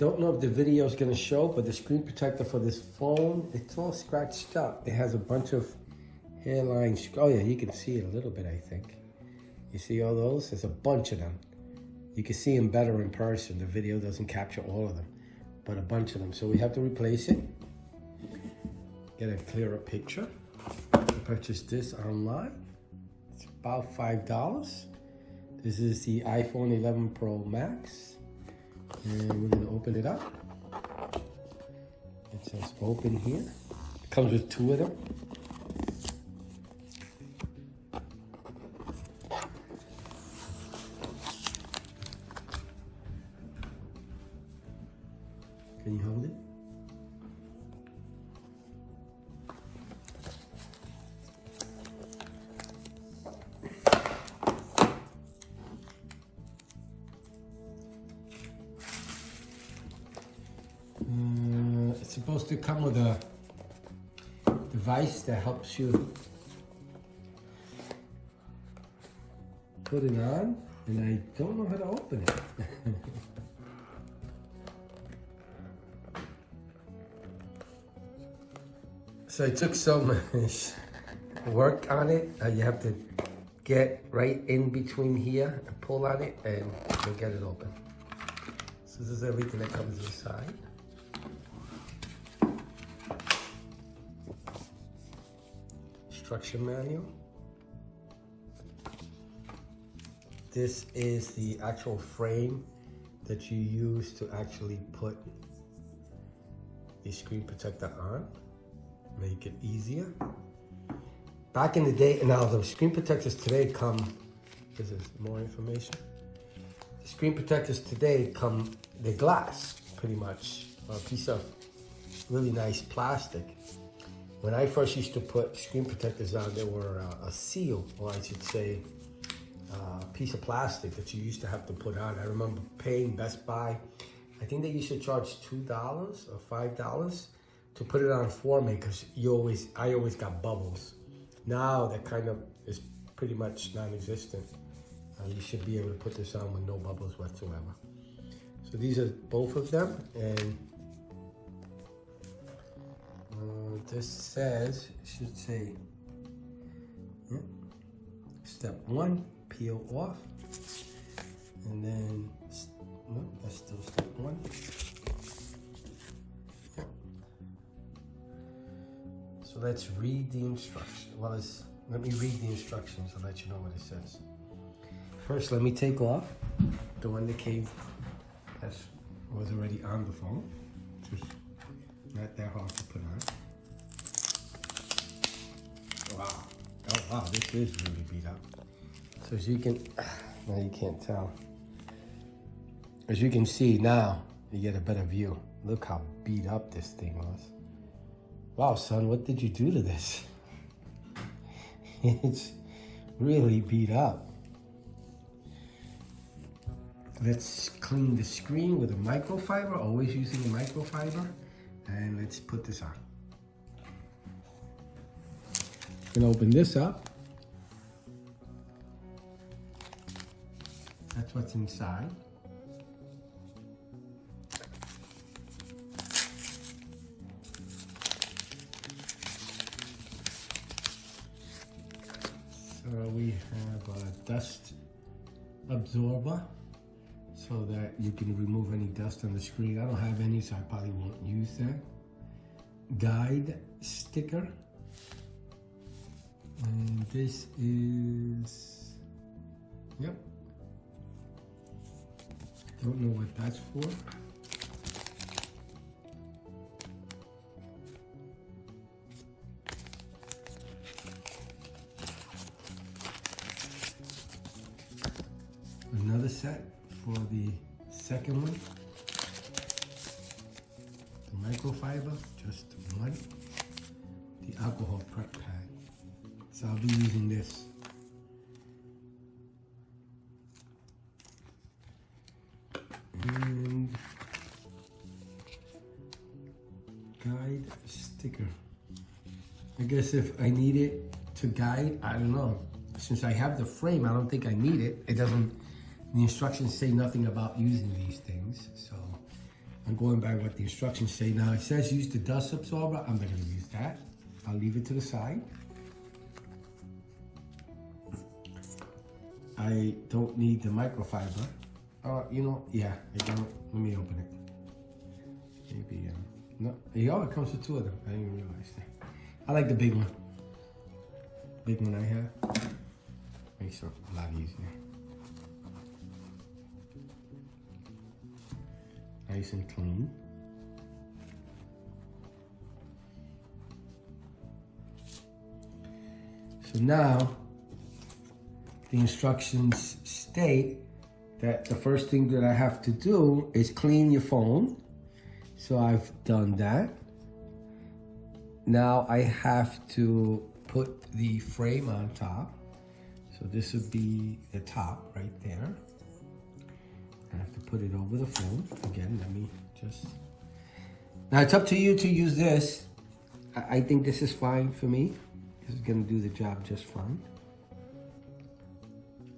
don't know if the video is going to show, but the screen protector for this phone, it's all scratched up. It has a bunch of hairlines. Oh yeah, you can see it a little bit, I think. You see all those? There's a bunch of them. You can see them better in person. The video doesn't capture all of them, but a bunch of them. So we have to replace it. Get a clearer picture. I purchased this online. It's about $5. This is the iPhone 11 Pro Max. And we're gonna open it up. It says open here. It comes with 2 of them. Can you hold it? It's supposed to come with a device that helps you put it on, and I don't know how to open it. So it took so much work on it. You have to get right in between here and pull on it, and you'll get it open. So this is everything that comes inside. Instruction manual. This is the actual frame that you use to actually put the screen protector on. Make it easier. Back in the day, now the screen protectors today come, this is more information. The screen protectors today come, they're glass, pretty much, or a piece of really nice plastic. When I first used to put screen protectors on, they were a seal, or I should say, a piece of plastic that you used to have to put on. I remember paying Best Buy, I think they used to charge $2 or $5 to put it on for me, because I always got bubbles. Now that kind of is pretty much non-existent. You should be able to put this on with no bubbles whatsoever. So these are both of them, and this says, it should say, step 1, peel off, and then, no, that's still step 1. So let's read the instructions. Well, let me read the instructions and let you know what it says. First, let me take off the one that came, that was already on the phone. Just not that hard to put on. Wow. Oh wow, this is really beat up. So as you can, now you can't tell. As you can see now, you get a better view. Look how beat up this thing was. Wow, son, what did you do to this? It's really beat up. Let's clean the screen with a microfiber, always using a microfiber. And let's put this on. I'm gonna open this up. That's what's inside. So we have a dust absorber so that you can remove any dust on the screen. I don't have any, so I probably won't use that. Guide sticker. And this is, yep. Don't know what that's for. Another set for the second one. The microfiber, just one. The alcohol prep pad. So I'll be using this. And guide sticker. I guess if I need it to guide, I don't know. Since I have the frame, I don't think I need it. It doesn't, the instructions say nothing about using these things. So I'm going by what the instructions say. Now it says use the dust absorber. I'm not gonna use that. I'll leave it to the side. I don't need the microfiber. You know, yeah, I don't. Let me open it. Maybe, no. Oh, it comes with 2 of them. I didn't even realize that. I like the big one. Big one I have. Makes it a lot easier. Nice and clean. So now, the instructions state that the first thing that I have to do is clean your phone. So I've done that. Now I have to put the frame on top. So this would be the top right there. I have to put it over the phone. Again, let me just... Now it's up to you to use this. I think this is fine for me. This is gonna do the job just fine.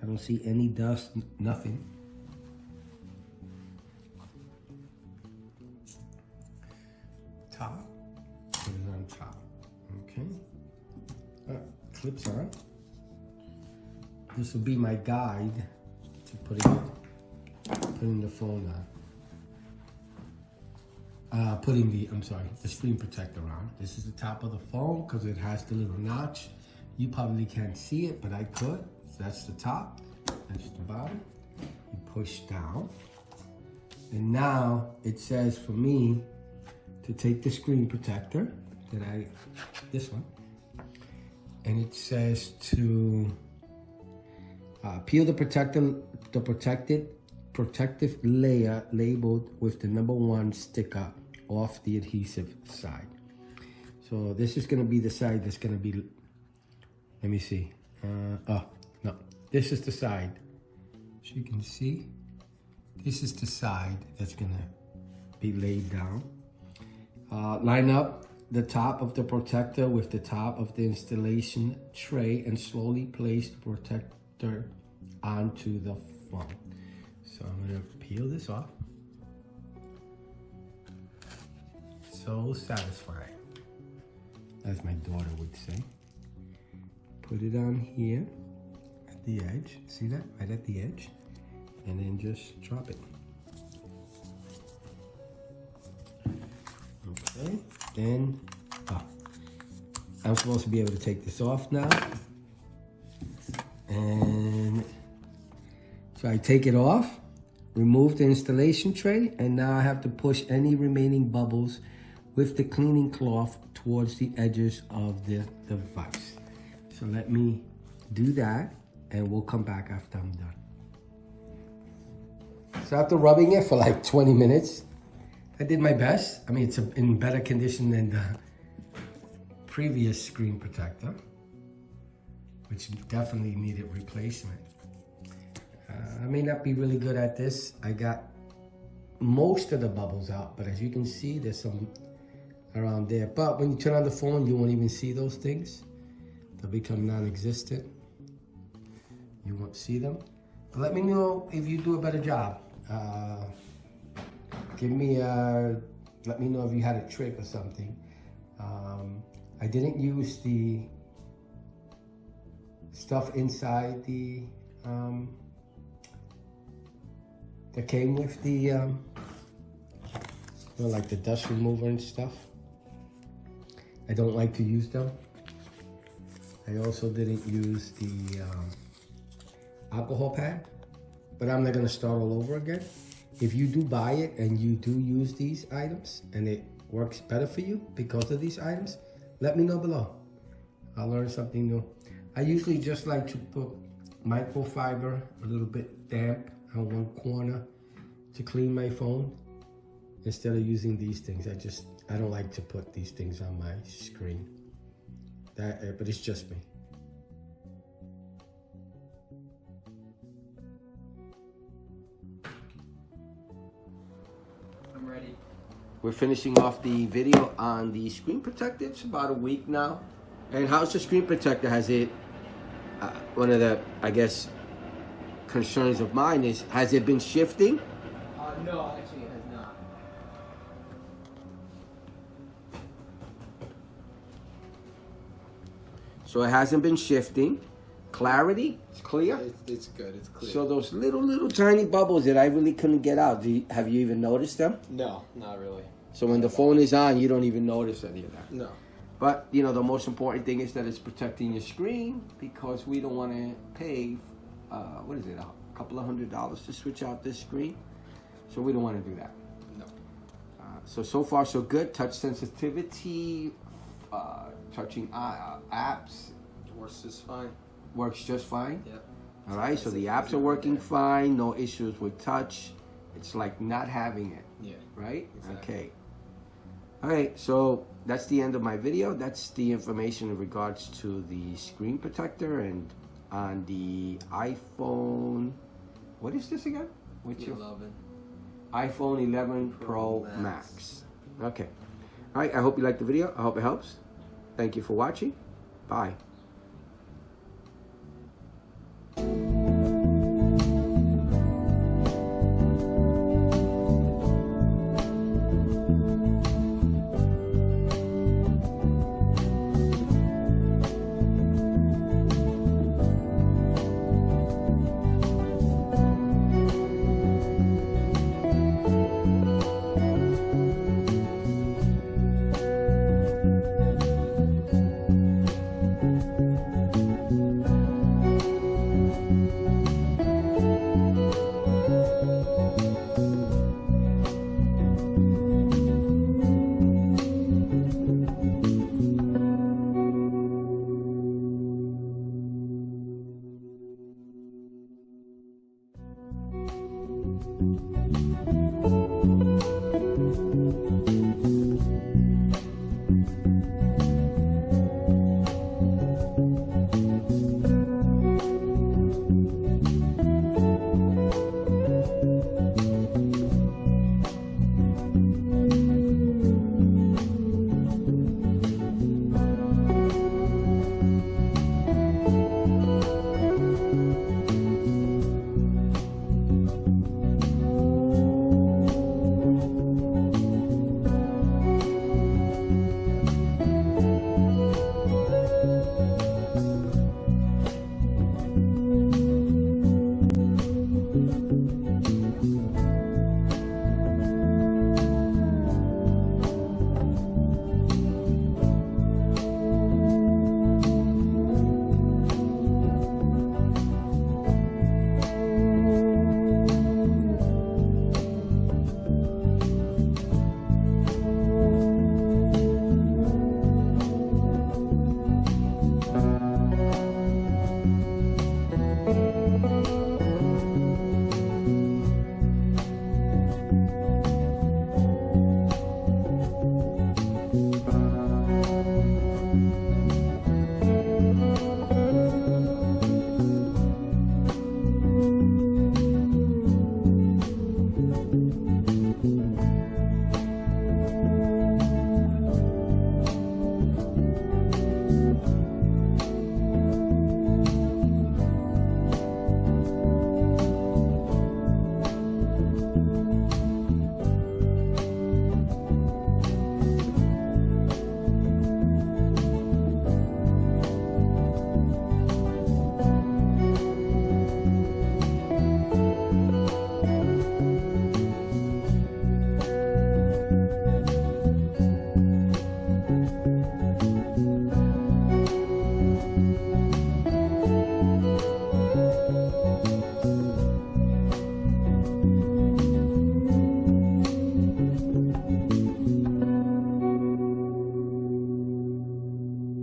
I don't see any dust, nothing. Top, put it on top, okay. Clips on. This will be my guide to putting the phone on. Putting the screen protector on. This is the top of the phone because it has the little notch. You probably can't see it, but I could. So that's the top, that's the bottom. You push down. And now it says for me to take the screen protector this one, and it says to peel the protective layer labeled with the #1 sticker off the adhesive side. So this is going to be the side that's going to be, let me see. No, this is the side. So you can see, this is the side that's going to be laid down. Line up the top of the protector with the top of the installation tray and slowly place the protector onto the phone. So I'm going to peel this off. So satisfying, as my daughter would say. Put it on here at the edge. See that? Right at the edge. And then just drop it. Okay. Then, I'm supposed to be able to take this off now. And so I take it off, remove the installation tray, and now I have to push any remaining bubbles with the cleaning cloth towards the edges of the device. So let me do that, and we'll come back after I'm done. So after rubbing it for like 20 minutes, I did my best. I mean, it's in better condition than the previous screen protector, which definitely needed replacement. I may not be really good at this. I got most of the bubbles out, but as you can see, there's some around there. But when you turn on the phone, you won't even see those things. They'll become non-existent. You won't see them. But let me know if you do a better job. Let me know if you had a trick or something. I didn't use the stuff inside the that came with the like the dust remover and stuff. I don't like to use them. I also didn't use the alcohol pad, but I'm not gonna start all over again. If you do buy it and you do use these items and it works better for you because of these items, let me know below. I'll learn something new. I usually just like to put microfiber, a little bit damp on one corner to clean my phone instead of using these things. I don't like to put these things on my screen. But it's just me. I'm ready. We're finishing off the video on the screen protector. It's about a week now. And how's the screen protector? Has it, one of the, I guess, concerns of mine is, has it been shifting? No, actually it has not. So it hasn't been shifting. Clarity, it's clear. It's good. It's clear. So those little tiny bubbles that I really couldn't get out, have you even noticed them? No, not really. So when the phone is on, you don't even notice any of that. No. But, you know, the most important thing is that it's protecting your screen, because we don't want to pay, what is it, a couple of $100 to switch out this screen. So we don't want to do that. No. So far so good. Touch sensitivity, touching apps. Works just fine. Works just fine. Yep. All right, so the apps are working fine. No issues with touch. It's like not having it. Yeah. Right? Exactly. Okay. All right, so that's the end of my video. That's the information in regards to the screen protector, and on the iPhone, what is this again? What's your 11. iPhone 11 Pro Max. Okay. All right, I hope you liked the video. I hope it helps. Thank you for watching. Bye.